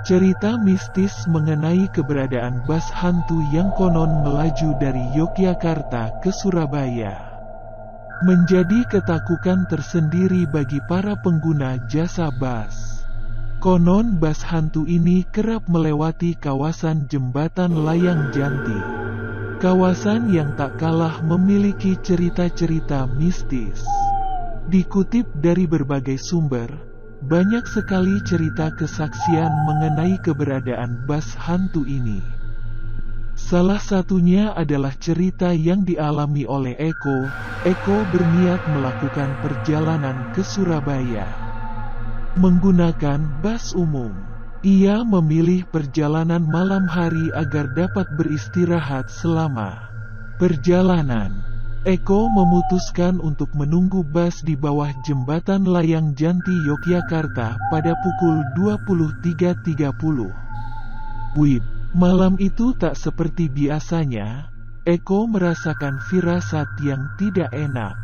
Cerita mistis mengenai keberadaan bas hantu yang konon melaju dari Yogyakarta ke Surabaya menjadi ketakutan tersendiri bagi para pengguna jasa bas. Konon bas hantu ini kerap melewati kawasan Jembatan Layang Janti, kawasan yang tak kalah memiliki cerita-cerita mistis. Dikutip dari berbagai sumber, banyak sekali cerita kesaksian mengenai keberadaan bas hantu ini. Salah satunya adalah cerita yang dialami oleh Eko. Eko berniat melakukan perjalanan ke Surabaya menggunakan bas umum. Ia memilih perjalanan malam hari agar dapat beristirahat selama perjalanan. Eko memutuskan untuk menunggu bas di bawah Jembatan Layang Janti Yogyakarta pada pukul 23.30 WIB. Malam itu tak seperti biasanya. Eko merasakan firasat yang tidak enak.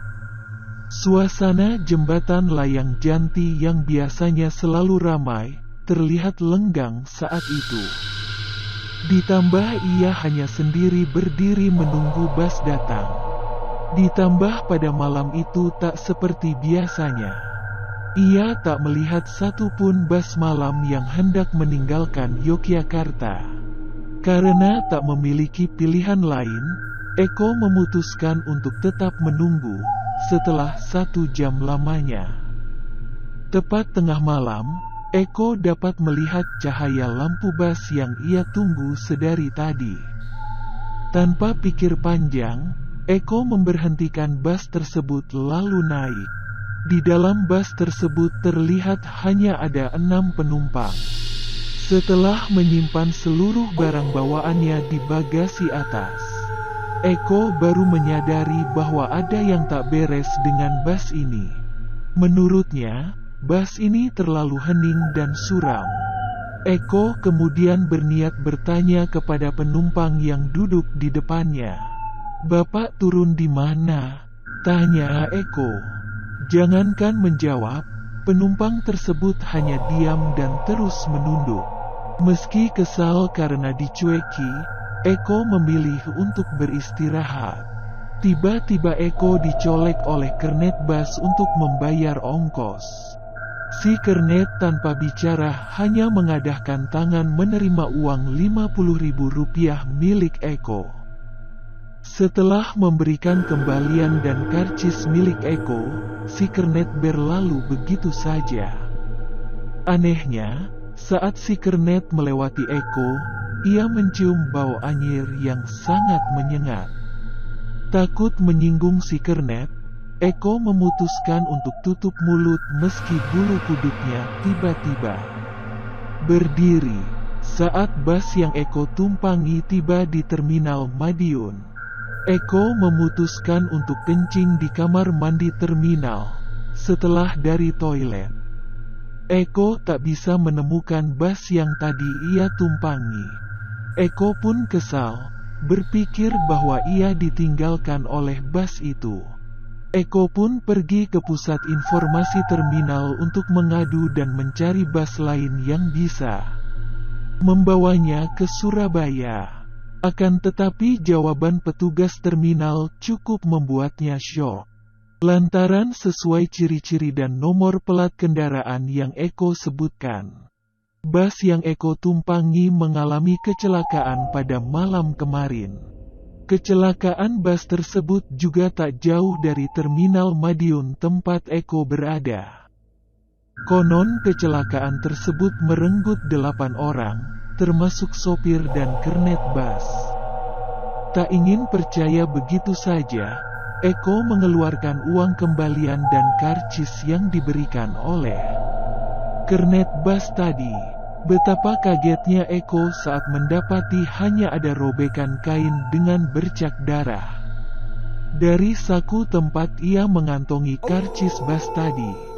Suasana Jembatan Layang Janti yang biasanya selalu ramai, terlihat lenggang saat itu. Ditambah ia hanya sendiri berdiri menunggu bas datang. Ditambah pada malam itu tak seperti biasanya. Ia tak melihat satupun bas malam yang hendak meninggalkan Yogyakarta. Karena tak memiliki pilihan lain, Eko memutuskan untuk tetap menunggu. Setelah 1 jam lamanya, tepat tengah malam, Eko dapat melihat cahaya lampu bas yang ia tunggu sedari tadi. Tanpa pikir panjang, Eko memberhentikan bas tersebut lalu naik. Di dalam bas tersebut terlihat hanya ada 6 penumpang. Setelah menyimpan seluruh barang bawaannya di bagasi atas, Eko baru menyadari bahwa ada yang tak beres dengan bas ini. Menurutnya, bas ini terlalu hening dan suram. Eko kemudian berniat bertanya kepada penumpang yang duduk di depannya. "Bapak turun di mana?" tanya Eko. Jangankan menjawab, penumpang tersebut hanya diam dan terus menunduk. Meski kesal karena dicueki, Eko memilih untuk beristirahat. Tiba-tiba Eko dicolek oleh kernet bas untuk membayar ongkos. Si kernet tanpa bicara hanya mengadahkan tangan menerima uang Rp50.000 milik Eko. Setelah memberikan kembalian dan karcis milik Eko, si kernet berlalu begitu saja. Anehnya, saat si kernet melewati Eko, ia mencium bau anyir yang sangat menyengat. Takut menyinggung si kernet, Eko memutuskan untuk tutup mulut meski bulu kuduknya tiba-tiba berdiri saat bas yang Eko tumpangi tiba di Terminal Madiun. Eko memutuskan untuk kencing di kamar mandi terminal. Setelah dari toilet, Eko tak bisa menemukan bas yang tadi ia tumpangi. Eko pun kesal, berpikir bahwa ia ditinggalkan oleh bas itu. Eko pun pergi ke pusat informasi terminal untuk mengadu dan mencari bas lain yang bisa membawanya ke Surabaya. Akan tetapi jawaban petugas terminal cukup membuatnya syok. Lantaran sesuai ciri-ciri dan nomor plat kendaraan yang Eko sebutkan, bas yang Eko tumpangi mengalami kecelakaan pada malam kemarin. Kecelakaan bas tersebut juga tak jauh dari Terminal Madiun tempat Eko berada. Konon kecelakaan tersebut merenggut 8 orang, termasuk sopir dan kernet bas. Tak ingin percaya begitu saja, Eko mengeluarkan uang kembalian dan karcis yang diberikan oleh kernet bas tadi. Betapa kagetnya Eko saat mendapati hanya ada robekan kain dengan bercak darah dari saku tempat ia mengantongi karcis bas tadi.